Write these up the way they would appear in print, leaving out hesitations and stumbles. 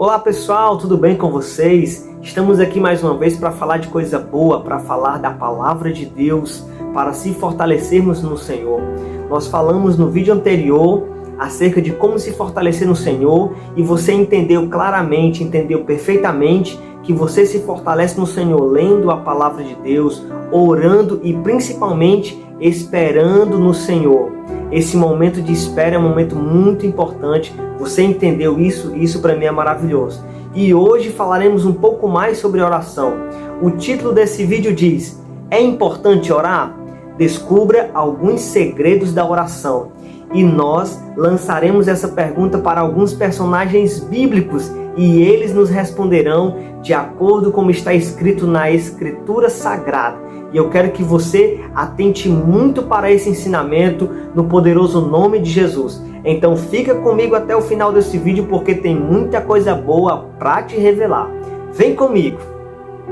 Olá pessoal, tudo bem com vocês? Estamos aqui mais uma vez para falar de coisa boa, para falar da palavra de Deus, para se fortalecermos no Senhor. Nós falamos no vídeo anterior acerca de como se fortalecer no Senhor e você entendeu claramente, entendeu perfeitamente que você se fortalece no Senhor lendo a palavra de Deus, orando e principalmente esperando no Senhor. Esse momento de espera é um momento muito importante. Você entendeu isso? Isso para mim é maravilhoso. E hoje falaremos um pouco mais sobre oração. O título desse vídeo diz: é importante orar? Descubra alguns segredos da oração. E nós lançaremos essa pergunta para alguns personagens bíblicos e eles nos responderão de acordo com está escrito na Escritura Sagrada. E eu quero que você atente muito para esse ensinamento no poderoso nome de Jesus. Então fica comigo até o final desse vídeo porque tem muita coisa boa para te revelar. Vem comigo!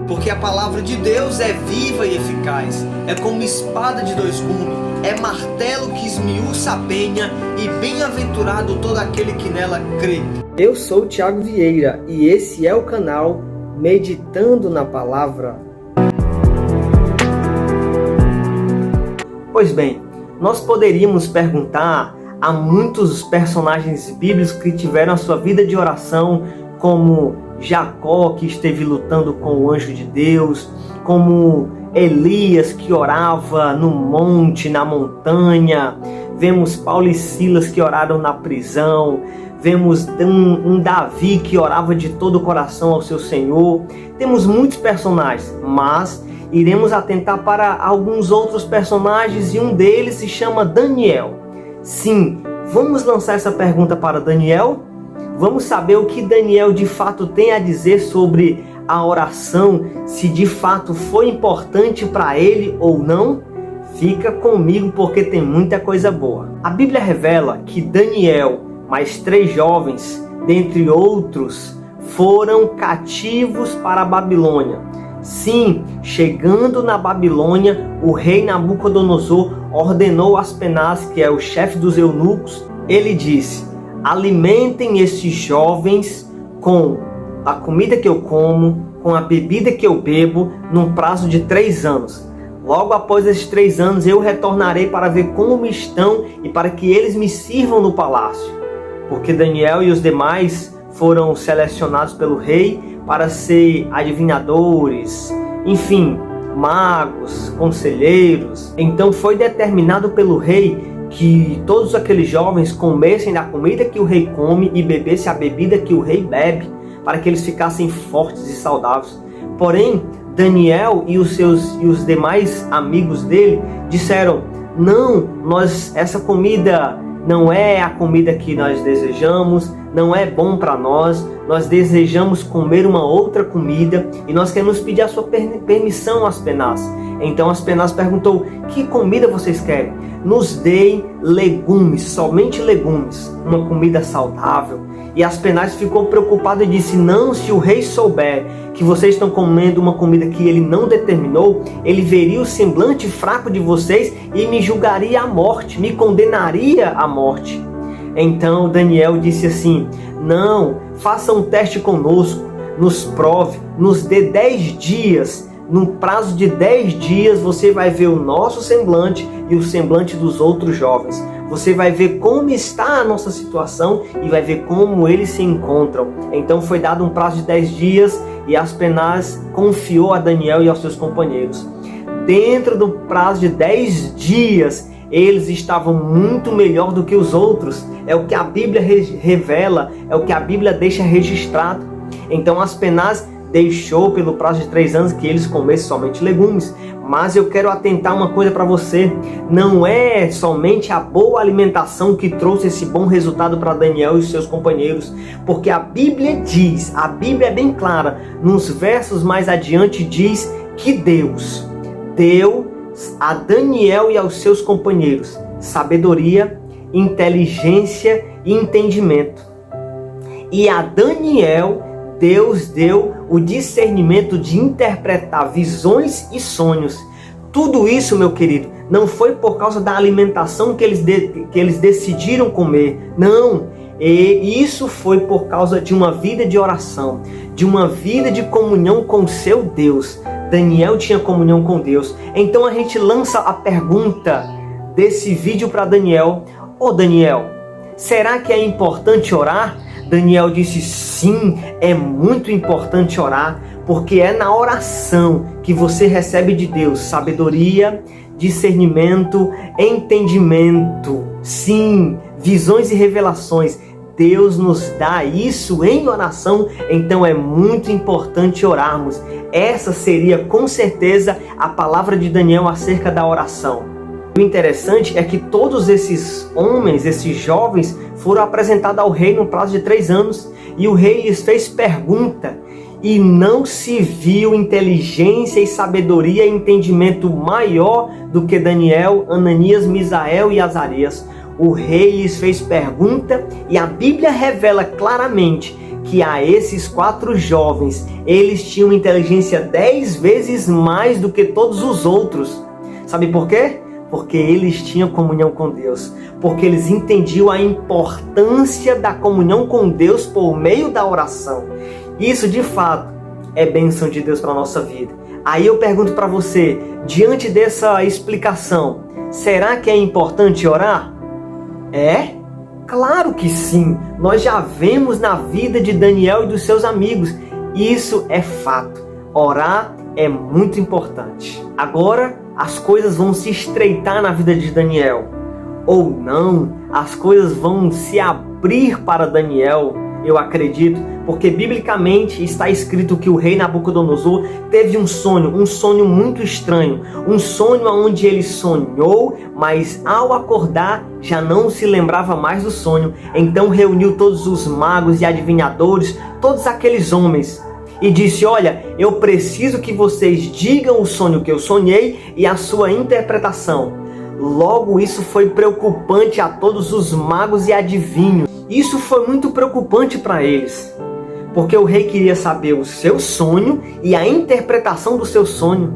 Porque a palavra de Deus é viva e eficaz, é como espada de dois gumes, é martelo que esmiuça a penha e bem-aventurado todo aquele que nela crê. Eu sou o Thiago Vieira e esse é o canal Meditando na Palavra. Pois bem, nós poderíamos perguntar a muitos personagens bíblicos que tiveram a sua vida de oração, como Jacó, que esteve lutando com o anjo de Deus, como Elias, que orava no monte, na montanha. Vemos Paulo e Silas, que oraram na prisão. Vemos um Davi, que orava de todo o coração ao seu Senhor. Temos muitos personagens, mas iremos atentar para alguns outros personagens e um deles se chama Daniel. Sim, vamos lançar essa pergunta para Daniel? Vamos saber o que Daniel de fato tem a dizer sobre a oração, se de fato foi importante para ele ou não? Fica comigo porque tem muita coisa boa. A Bíblia revela que Daniel, mais 3 jovens, dentre outros, foram cativos para a Babilônia. Sim, chegando na Babilônia, o rei Nabucodonosor ordenou Aspenaz, que é o chefe dos eunucos, ele disse: alimentem estes jovens com a comida que eu como, com a bebida que eu bebo, num prazo de 3 anos. Logo após esses 3 anos eu retornarei para ver como estão e para que eles me sirvam no palácio. Porque Daniel e os demais foram selecionados pelo rei para ser adivinhadores, enfim, magos, conselheiros. Então foi determinado pelo rei que todos aqueles jovens comessem da comida que o rei come e bebessem a bebida que o rei bebe, para que eles ficassem fortes e saudáveis. Porém, Daniel e os demais amigos dele disseram: não, essa comida não é a comida que nós desejamos, não é bom para nós desejamos comer uma outra comida e nós queremos pedir a sua permissão, Aspenaz. Então Aspenaz perguntou: que comida vocês querem? Nos deem legumes, somente legumes, uma comida saudável. E Aspenaz ficou preocupado e disse: não, se o rei souber que vocês estão comendo uma comida que ele não determinou, ele veria o semblante fraco de vocês e me julgaria à morte, me condenaria à morte. Então Daniel disse assim: não, faça um teste conosco, nos prove, nos dê 10 dias. No prazo de 10 dias você vai ver o nosso semblante e o semblante dos outros jovens. Você vai ver como está a nossa situação e vai ver como eles se encontram. Então foi dado um prazo de 10 dias e Aspenaz confiou a Daniel e aos seus companheiros. Dentro do prazo de 10 dias, eles estavam muito melhor do que os outros. É o que a Bíblia revela, é o que a Bíblia deixa registrado. Então Aspenaz deixou pelo prazo de 3 anos que eles comessem somente legumes. Mas eu quero atentar uma coisa para você: não é somente a boa alimentação que trouxe esse bom resultado para Daniel e os seus companheiros, porque a Bíblia diz, a Bíblia é bem clara, nos versos mais adiante diz que Deus deu a Daniel e aos seus companheiros sabedoria, inteligência e entendimento. E a Daniel Deus deu o discernimento de interpretar visões e sonhos. Tudo isso, meu querido, não foi por causa da alimentação que eles decidiram comer. Não, E isso foi por causa de uma vida de oração, de uma vida de comunhão com seu Deus. Daniel tinha comunhão com Deus. Então a gente lança a pergunta desse vídeo para Daniel. Ô Daniel, será que é importante orar? Daniel disse sim, é muito importante orar, porque é na oração que você recebe de Deus sabedoria, discernimento, entendimento, sim, visões e revelações. Deus nos dá isso em oração, então é muito importante orarmos. Essa seria com certeza a palavra de Daniel acerca da oração. O interessante é que todos esses homens, esses jovens, foram apresentados ao rei no prazo de 3 anos, e o rei lhes fez pergunta, e não se viu inteligência e sabedoria e entendimento maior do que Daniel, Ananias, Misael e Azarias. O rei lhes fez pergunta, e a Bíblia revela claramente que a esses 4 jovens, eles tinham inteligência 10 vezes mais do que todos os outros. Sabe por quê? Porque eles tinham comunhão com Deus, porque eles entendiam a importância da comunhão com Deus por meio da oração. Isso de fato é bênção de Deus para a nossa vida. Aí eu pergunto para você, diante dessa explicação, será que é importante orar? É? Claro que sim. Nós já vemos na vida de Daniel e dos seus amigos. Isso é fato. Orar é muito importante. Agora, as coisas vão se estreitar na vida de Daniel. Ou não, as coisas vão se abrir para Daniel, eu acredito, porque biblicamente está escrito que o rei Nabucodonosor teve um sonho muito estranho, um sonho onde ele sonhou, mas ao acordar já não se lembrava mais do sonho. Então reuniu todos os magos e adivinhadores, todos aqueles homens, e disse: olha, eu preciso que vocês digam o sonho que eu sonhei e a sua interpretação. Logo, isso foi preocupante a todos os magos e adivinhos. Isso foi muito preocupante para eles, porque o rei queria saber o seu sonho e a interpretação do seu sonho.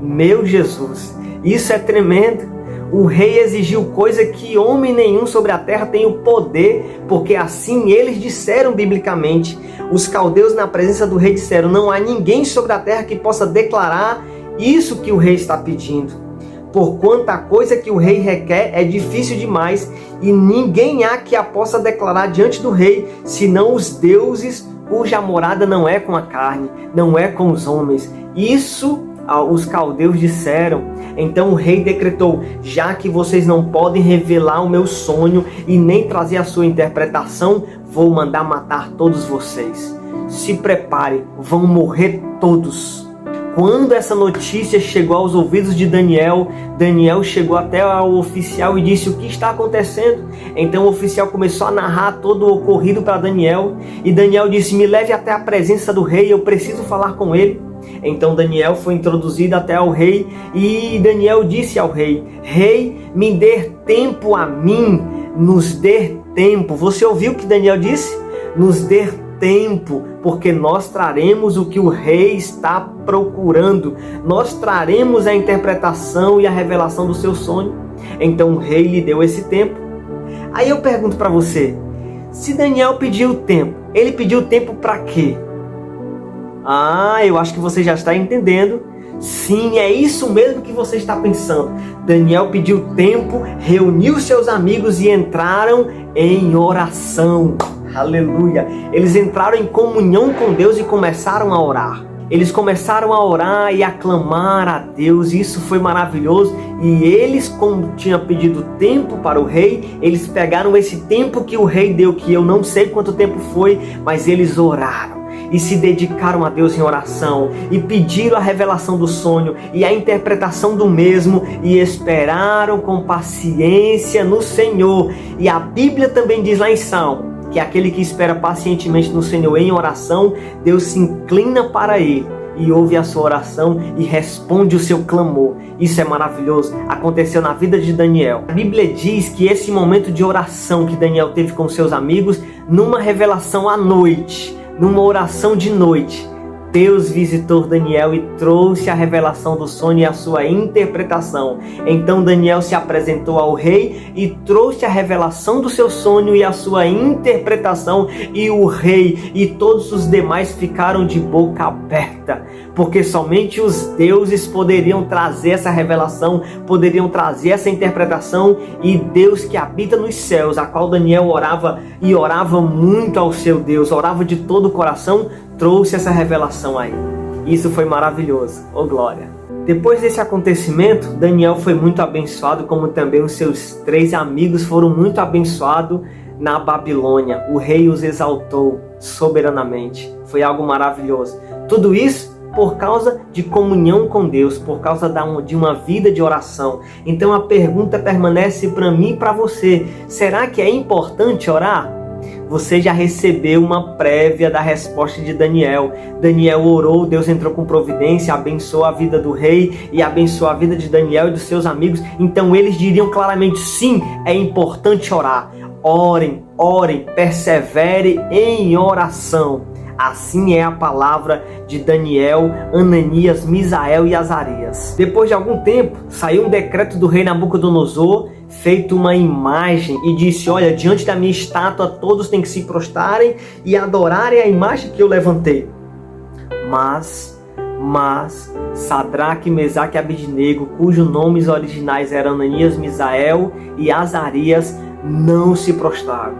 Meu Jesus, isso é tremendo. O rei exigiu coisa que homem nenhum sobre a terra tem o poder, porque assim eles disseram biblicamente. Os caldeus na presença do rei disseram: não há ninguém sobre a terra que possa declarar isso que o rei está pedindo. Porquanto a coisa que o rei requer é difícil demais, e ninguém há que a possa declarar diante do rei, senão os deuses cuja morada não é com a carne, não é com os homens. Isso os caldeus disseram. Então o rei decretou: já que vocês não podem revelar o meu sonho e nem trazer a sua interpretação, vou mandar matar todos vocês. Se prepare, vão morrer todos. Quando essa notícia chegou aos ouvidos de Daniel, Daniel chegou até ao oficial e disse: o que está acontecendo? Então o oficial começou a narrar todo o ocorrido para Daniel, e Daniel disse: me leve até a presença do rei, eu preciso falar com ele. Então Daniel foi introduzido até ao rei, e Daniel disse ao rei: rei, me dê tempo a mim, nos dê tempo. Você ouviu o que Daniel disse? Nos dê tempo, porque nós traremos o que o rei está procurando. Nós traremos a interpretação e a revelação do seu sonho. Então o rei lhe deu esse tempo. Aí eu pergunto para você, se Daniel pediu tempo, ele pediu tempo para quê? Eu acho que você já está entendendo. Sim, é isso mesmo que você está pensando. Daniel pediu tempo, reuniu seus amigos e entraram em oração. Aleluia! Eles entraram em comunhão com Deus e começaram a orar. Eles começaram a orar e a clamar a Deus. Isso foi maravilhoso. E eles, como tinham pedido tempo para o rei, eles pegaram esse tempo que o rei deu, que eu não sei quanto tempo foi, mas eles oraram e se dedicaram a Deus em oração, e pediram a revelação do sonho e a interpretação do mesmo, e esperaram com paciência no Senhor. E a Bíblia também diz lá em Salmo que aquele que espera pacientemente no Senhor em oração, Deus se inclina para ele e ouve a sua oração e responde o seu clamor. Isso é maravilhoso. Aconteceu na vida de Daniel. A Bíblia diz que esse momento de oração que Daniel teve com seus amigos, numa revelação à noite, numa oração de noite, Deus visitou Daniel e trouxe a revelação do sonho e a sua interpretação. Então Daniel se apresentou ao rei e trouxe a revelação do seu sonho e a sua interpretação, e o rei e todos os demais ficaram de boca aberta, porque somente os deuses poderiam trazer essa revelação, poderiam trazer essa interpretação, e Deus que habita nos céus, a qual Daniel orava e orava muito ao seu Deus, orava de todo o coração, trouxe essa revelação aí. Isso foi maravilhoso. Oh glória! Depois desse acontecimento, Daniel foi muito abençoado, como também os seus 3 amigos foram muito abençoados na Babilônia. O rei os exaltou soberanamente. Foi algo maravilhoso. Tudo isso por causa de comunhão com Deus, por causa de uma vida de oração. Então a pergunta permanece para mim e para você: será que é importante orar? Você já recebeu uma prévia da resposta de Daniel. Daniel orou, Deus entrou com providência, abençoou a vida do rei e abençoou a vida de Daniel e dos seus amigos. Então eles diriam claramente: sim, é importante orar. Orem, orem, persevere em oração. Assim é a palavra de Daniel, Ananias, Misael e Azarias. Depois de algum tempo, saiu um decreto do rei Nabucodonosor, feito uma imagem, e disse: olha, diante da minha estátua todos têm que se prostrarem e adorarem a imagem que eu levantei. Mas Sadraque, Mesaque e Abednego, cujos nomes originais eram Ananias, Misael e Azarias, não se prostraram,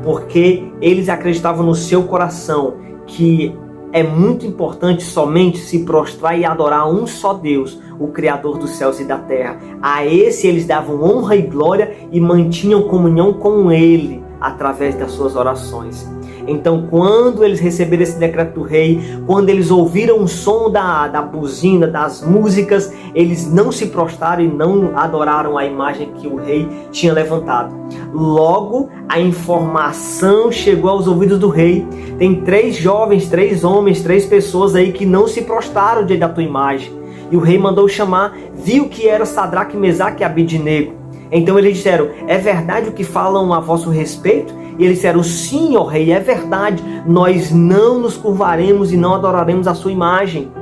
porque eles acreditavam no seu coração que é muito importante somente se prostrar e adorar um só Deus, o Criador dos céus e da terra. A esse eles davam honra e glória e mantinham comunhão com Ele através das suas orações. Então, quando eles receberam esse decreto do rei, quando eles ouviram o som da buzina, das músicas, eles não se prostraram e não adoraram a imagem que o rei tinha levantado. Logo, a informação chegou aos ouvidos do rei. Tem 3 jovens, 3 homens, 3 pessoas aí que não se prostraram diante da tua imagem. E o rei mandou chamar, viu que era Sadraque, Mesaque e Abednego. Então eles disseram: é verdade o que falam a vosso respeito? E eles disseram: sim, ó rei, é verdade, nós não nos curvaremos e não adoraremos a sua imagem.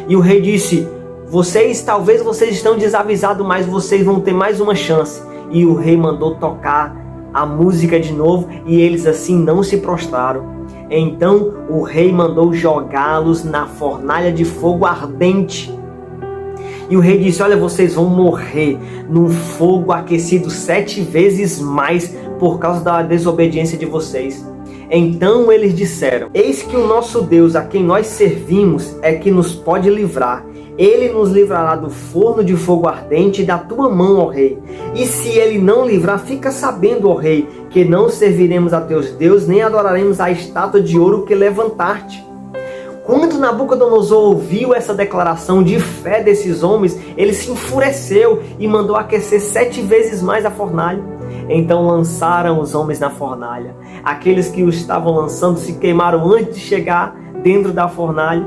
E o rei disse: talvez vocês estão desavisados, mas vocês vão ter mais uma chance. E o rei mandou tocar a música de novo, e eles assim não se prostraram. Então o rei mandou jogá-los na fornalha de fogo ardente. E o rei disse: olha, vocês vão morrer num fogo aquecido 7 vezes mais por causa da desobediência de vocês. Então eles disseram: eis que o nosso Deus, a quem nós servimos, é que nos pode livrar. Ele nos livrará do forno de fogo ardente e da tua mão, ó rei. E se ele não livrar, fica sabendo, ó rei, que não serviremos a teus deuses, nem adoraremos a estátua de ouro que levantaste. Quando Nabucodonosor ouviu essa declaração de fé desses homens, ele se enfureceu e mandou aquecer 7 vezes mais a fornalha. Então lançaram os homens na fornalha. Aqueles que os estavam lançando se queimaram antes de chegar dentro da fornalha.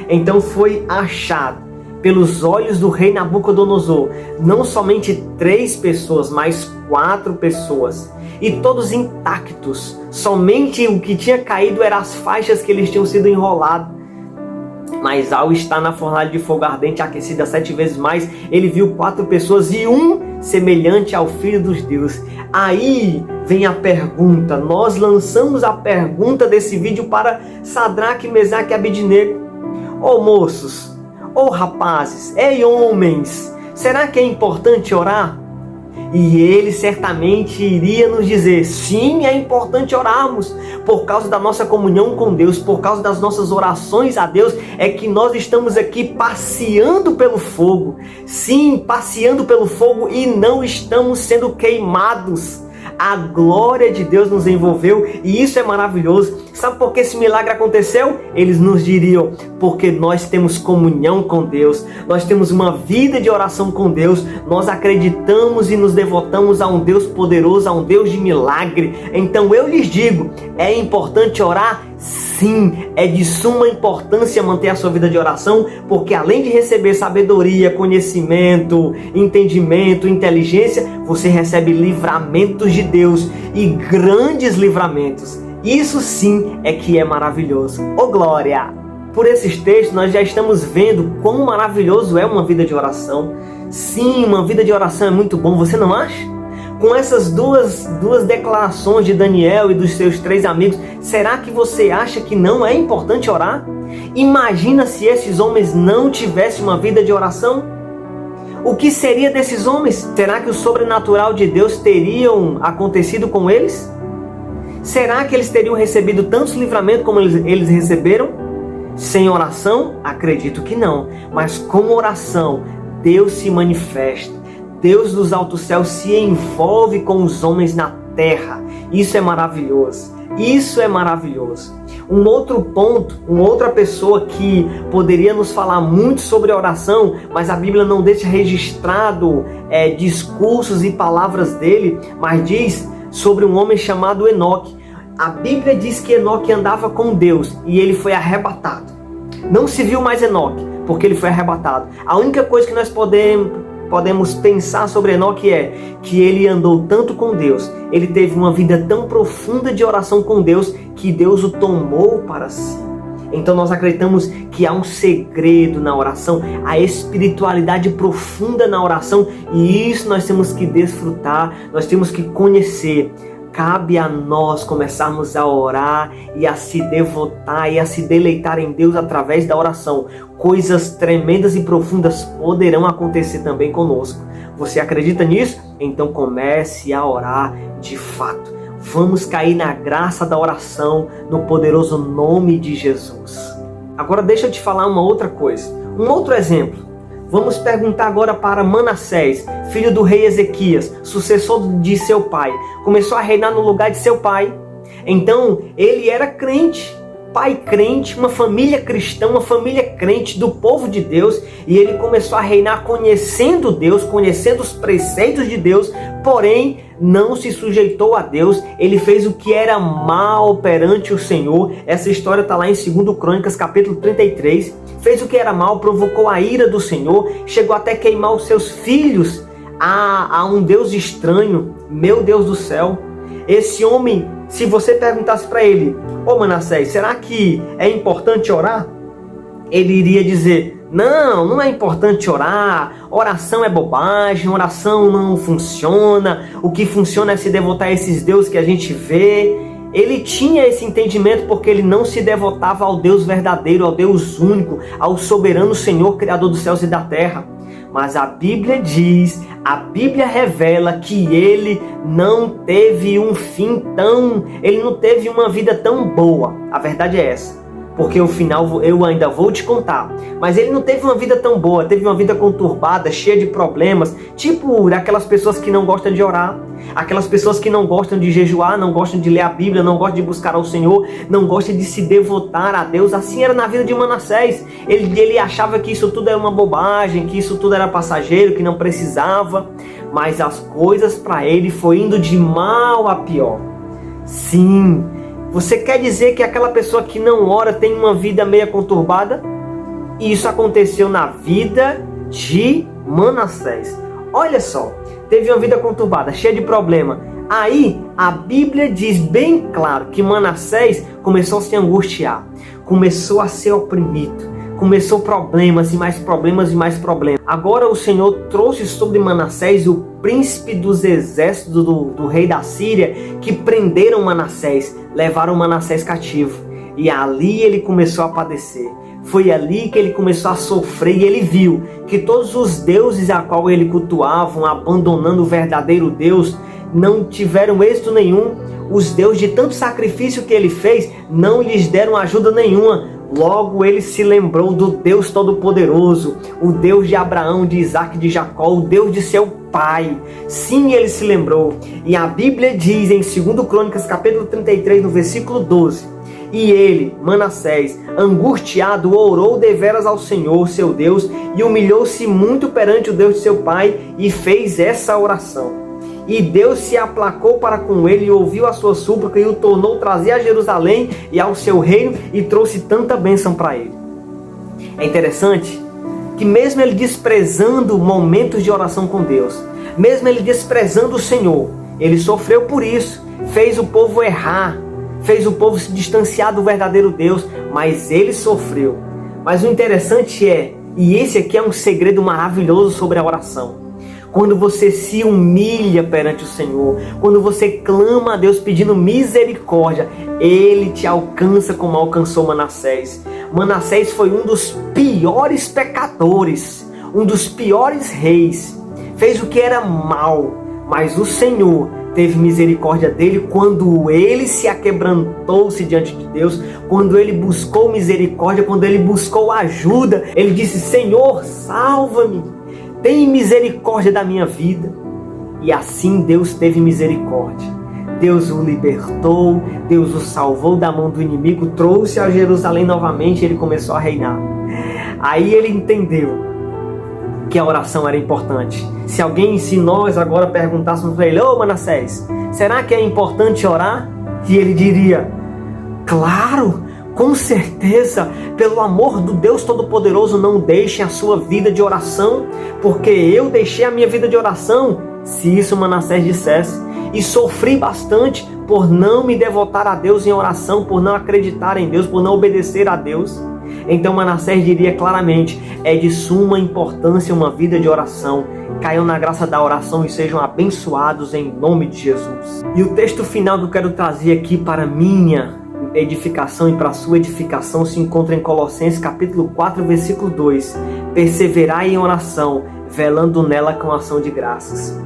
Então foi achado pelos olhos do rei Nabucodonosor não somente 3 pessoas, mas 4 pessoas. E todos intactos. Somente o que tinha caído eram as faixas que eles tinham sido enrolados. Mas ao estar na fornalha de fogo ardente, aquecida 7 vezes mais, ele viu 4 pessoas e um semelhante ao Filho dos Deuses. Aí vem a pergunta. Nós lançamos a pergunta desse vídeo para Sadraque, Mesaque e Abednego. Ô moços, ô rapazes, ei homens, será que é importante orar? E ele certamente iria nos dizer: sim, é importante orarmos. Por causa da nossa comunhão com Deus, por causa das nossas orações a Deus, é que nós estamos aqui passeando pelo fogo. Sim, passeando pelo fogo e não estamos sendo queimados. A glória de Deus nos envolveu e isso é maravilhoso. Sabe por que esse milagre aconteceu? Eles nos diriam: porque nós temos comunhão com Deus, nós temos uma vida de oração com Deus, nós acreditamos e nos devotamos a um Deus poderoso, a um Deus de milagre. Então eu lhes digo, é importante orar? Sim, é de suma importância manter a sua vida de oração, porque além de receber sabedoria, conhecimento, entendimento, inteligência, você recebe livramentos de Deus e grandes livramentos. Isso sim é que é maravilhoso. Oh glória! Por esses textos, nós já estamos vendo quão maravilhoso é uma vida de oração. Sim, uma vida de oração é muito bom, você não acha? Com essas duas declarações de Daniel e dos seus 3 amigos, será que você acha que não é importante orar? Imagina se esses homens não tivessem uma vida de oração. O que seria desses homens? Será que o sobrenatural de Deus teria acontecido com eles? Será que eles teriam recebido tantos livramentos como eles receberam? Sem oração? Acredito que não. Mas com oração, Deus se manifesta. Deus dos altos céus se envolve com os homens na terra. Isso é maravilhoso. Isso é maravilhoso. Um outro ponto, uma outra pessoa que poderia nos falar muito sobre oração, mas a Bíblia não deixa registrado discursos e palavras dele, mas diz sobre um homem chamado Enoque. A Bíblia diz que Enoque andava com Deus e ele foi arrebatado. Não se viu mais Enoque, porque ele foi arrebatado. A única coisa que nós podemos pensar sobre Enoque é que ele andou tanto com Deus, ele teve uma vida tão profunda de oração com Deus, que Deus o tomou para si. Então nós acreditamos que há um segredo na oração, a espiritualidade profunda na oração, e isso nós temos que desfrutar, nós temos que conhecer. Cabe a nós começarmos a orar e a se devotar e a se deleitar em Deus através da oração. Coisas tremendas e profundas poderão acontecer também conosco. Você acredita nisso? Então comece a orar de fato. Vamos cair na graça da oração, no poderoso nome de Jesus. Agora deixa eu te falar uma outra coisa, um outro exemplo. Vamos perguntar agora para Manassés, filho do rei Ezequias, sucessor de seu pai. Começou a reinar no lugar de seu pai. Então, ele era crente, pai crente, uma família cristã, uma família crente do povo de Deus. E ele começou a reinar conhecendo Deus, conhecendo os preceitos de Deus, porém não se sujeitou a Deus. Ele fez o que era mal perante o Senhor. Essa história está lá em 2 Crônicas, capítulo 33. Fez o que era mal, provocou a ira do Senhor, chegou até queimar os seus filhos a um Deus estranho. Meu Deus do céu! Esse homem, se você perguntasse para ele: ô Manassés, será que é importante orar? Ele iria dizer: não é importante orar, oração é bobagem, oração não funciona, o que funciona é se devotar a esses deuses que a gente vê. Ele tinha esse entendimento porque ele não se devotava ao Deus verdadeiro, ao Deus único, ao soberano Senhor, Criador dos céus e da terra. Mas a Bíblia diz, a Bíblia revela que ele não teve um fim ele não teve uma vida tão boa. A verdade é essa. Porque o final eu ainda vou te contar. Mas ele não teve uma vida tão boa, teve uma vida conturbada, cheia de problemas, tipo aquelas pessoas que não gostam de orar, aquelas pessoas que não gostam de jejuar, não gostam de ler a Bíblia, não gostam de buscar ao Senhor, não gostam de se devotar a Deus. Assim era na vida de Manassés. Ele achava que isso tudo era uma bobagem, que isso tudo era passageiro, que não precisava. Mas as coisas para ele foi indo de mal a pior. Sim. Você quer dizer que aquela pessoa que não ora tem uma vida meia conturbada? E isso aconteceu na vida de Manassés. Olha só, teve uma vida conturbada, cheia de problema. Aí a Bíblia diz bem claro que Manassés começou a se angustiar, começou a ser oprimido, começou problemas e mais problemas e mais problemas. Agora o Senhor trouxe sobre Manassés o príncipe dos exércitos do rei da Síria, que prenderam Manassés, levaram Manassés cativo. E ali ele começou a padecer. Foi ali que ele começou a sofrer e ele viu que todos os deuses a qual ele cultuava, abandonando o verdadeiro Deus, não tiveram êxito nenhum. Os deuses, de tanto sacrifício que ele fez, não lhes deram ajuda nenhuma. Logo ele se lembrou do Deus Todo-Poderoso, o Deus de Abraão, de Isaac, de Jacó, o Deus de seu pai. Sim, ele se lembrou. E a Bíblia diz em 2 Crônicas, capítulo 33, no versículo 12: e ele, Manassés, angustiado, orou deveras ao Senhor, seu Deus, e humilhou-se muito perante o Deus de seu pai, e fez essa oração. E Deus se aplacou para com ele e ouviu a sua súplica e o tornou trazer a Jerusalém e ao seu reino e trouxe tanta bênção para ele. É interessante que mesmo ele desprezando momentos de oração com Deus, mesmo ele desprezando o Senhor, ele sofreu por isso, fez o povo errar, fez o povo se distanciar do verdadeiro Deus, mas ele sofreu. Mas o interessante é, e esse aqui é um segredo maravilhoso sobre a oração, quando você se humilha perante o Senhor, quando você clama a Deus pedindo misericórdia, Ele te alcança como alcançou Manassés. Manassés foi um dos piores pecadores, um dos piores reis, fez o que era mal, mas o Senhor teve misericórdia dele quando ele se aquebrantou-se diante de Deus, quando ele buscou misericórdia, quando ele buscou ajuda. Ele disse: Senhor, salva-me, tem misericórdia da minha vida. E assim Deus teve misericórdia. Deus o libertou, Deus o salvou da mão do inimigo, trouxe a Jerusalém novamente e ele começou a reinar. Aí ele entendeu que a oração era importante. Se nós agora perguntássemos para ele: ô Manassés, será que é importante orar? E ele diria: claro, com certeza, pelo amor do Deus Todo-Poderoso, não deixem a sua vida de oração, porque eu deixei a minha vida de oração. Se isso Manassés dissesse, e sofri bastante por não me devotar a Deus em oração, por não acreditar em Deus, por não obedecer a Deus. Então Manassés diria claramente: é de suma importância uma vida de oração. Caiam na graça da oração e sejam abençoados em nome de Jesus. E o texto final que eu quero trazer aqui para minha edificação e para a sua edificação se encontra em Colossenses capítulo 4, versículo 2. Perseverai em oração, velando nela com ação de graças.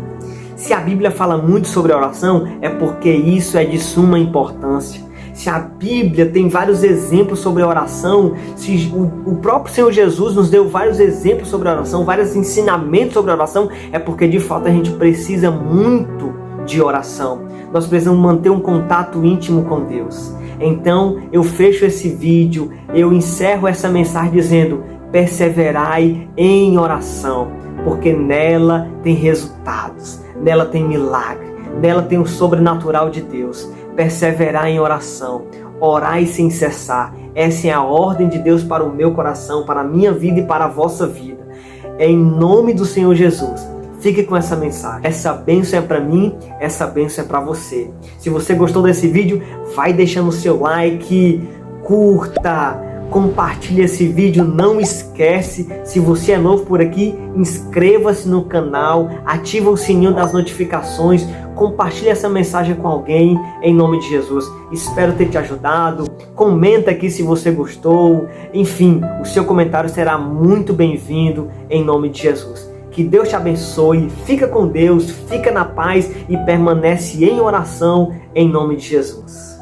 Se a Bíblia fala muito sobre a oração, é porque isso é de suma importância. Se a Bíblia tem vários exemplos sobre a oração, se o próprio Senhor Jesus nos deu vários exemplos sobre a oração, vários ensinamentos sobre a oração, é porque de fato a gente precisa muito de oração. Nós precisamos manter um contato íntimo com Deus. Então eu fecho esse vídeo, eu encerro essa mensagem dizendo: perseverai em oração, porque nela tem resultados, nela tem milagre, nela tem o sobrenatural de Deus. Perseverar em oração, orai sem cessar. Essa é a ordem de Deus para o meu coração, para a minha vida e para a vossa vida. É em nome do Senhor Jesus. Fique com essa mensagem. Essa bênção é para mim, essa bênção é para você. Se você gostou desse vídeo, vai deixando o seu like, curta, compartilhe esse vídeo. Não esquece, se você é novo por aqui, inscreva-se no canal, ativa o sininho das notificações, compartilhe essa mensagem com alguém em nome de Jesus. Espero ter te ajudado. Comenta aqui se você gostou. Enfim, o seu comentário será muito bem-vindo em nome de Jesus. Que Deus te abençoe, fica com Deus, fica na paz e permanece em oração em nome de Jesus.